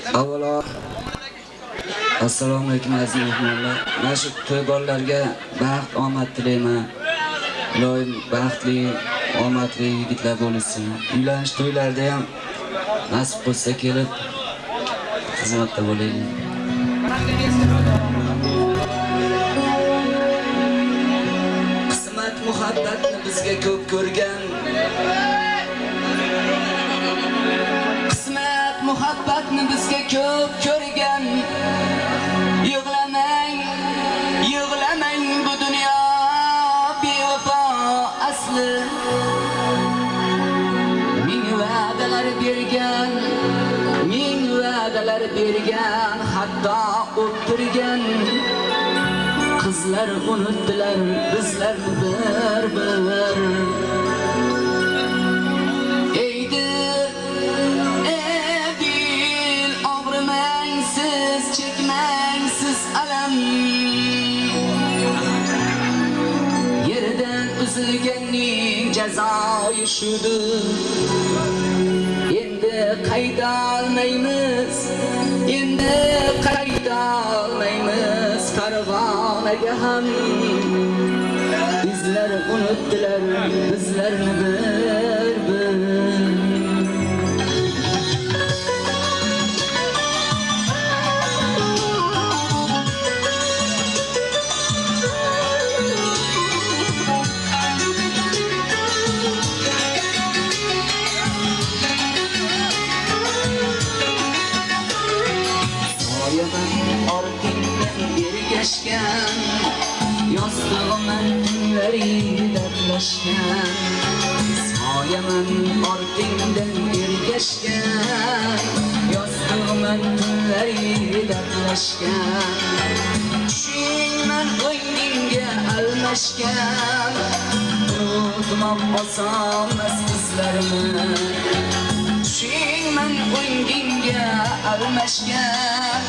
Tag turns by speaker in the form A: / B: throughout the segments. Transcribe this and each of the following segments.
A: Avvalo assalomu alaykum aziz mehmonlar. Mana shu to'y bolalarga baxt, omad tilayman. Iloyim baxtli, omadli yigitlar bo'lsin. Uylanish to'ylarida ham nasib qilsa kelib xizmatda bo'laylik. Qismat muhabbatni bizga ko'p ko'rgan. Qismat muhabbatni bizga ko'p ko'rgan. Yig'lamang, yig'lamang bu dunyo bevafo asli. Ming va'dalar bergan, ming va'dalar bergan, hatto o'ttirgan. Qizlar unutdilar bizlarni bir-bir. Çekmengsiz alam yerden üzülgenning jazoyi shudur. Endi qayta olmaymiz, endi qayta olmaymiz Farg'onaga ham. Bizlar unutdilar bizlarni bir-bir. Yostığımın tünleri dertleşken, soyaman ortingdan ergashgan. Yostığımın tünleri dertleşken, tushingman o'yinga almashgan. Unutmoq osonmas bizlarni, tushingman o'yinga almashgan.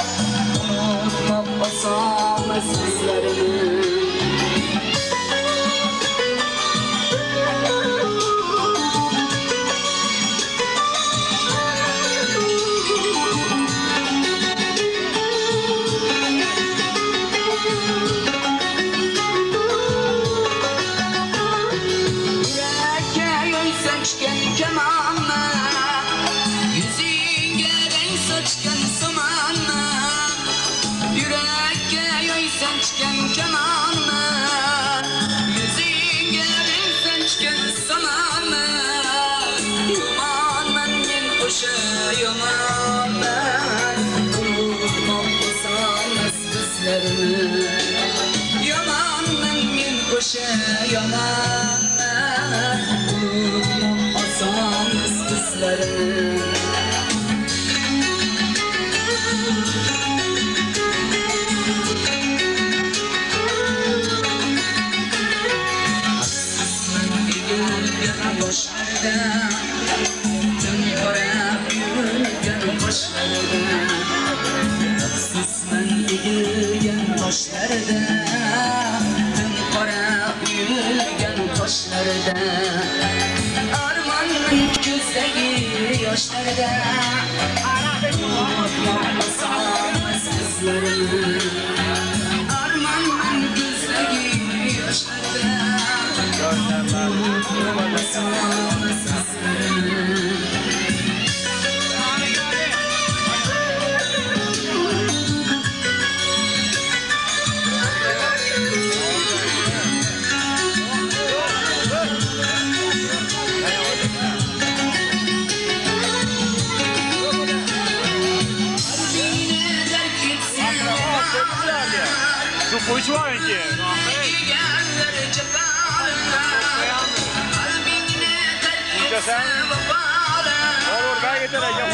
A: Unutmoq osonmas bizlarni. Armanın gözleri yaşlarda, unutmaz kızlarını. Armanın gözleri yaşlarda, unutmaz kızlarını.
B: Which one again? Olur ben getireceğim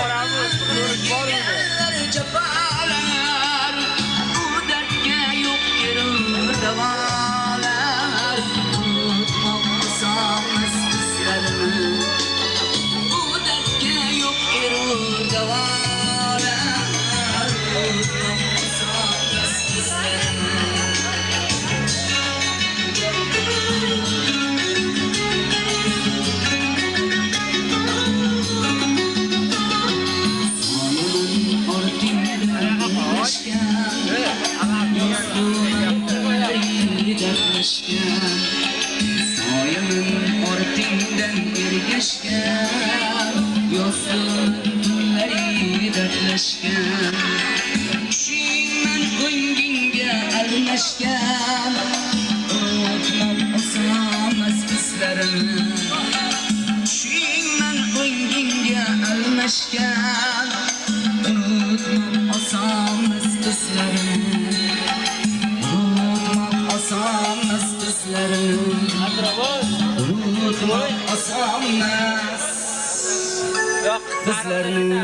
A: ergashgan, yo'sin tunlari dardlashgan. Tushingman ko'ngingga almashgan, unutmam oson bizlarini. Tushingman ko'ngingga almashgan, unutmam oson bizlarini. Unutmam oson bizlarini. Unutmam oson bizlarini.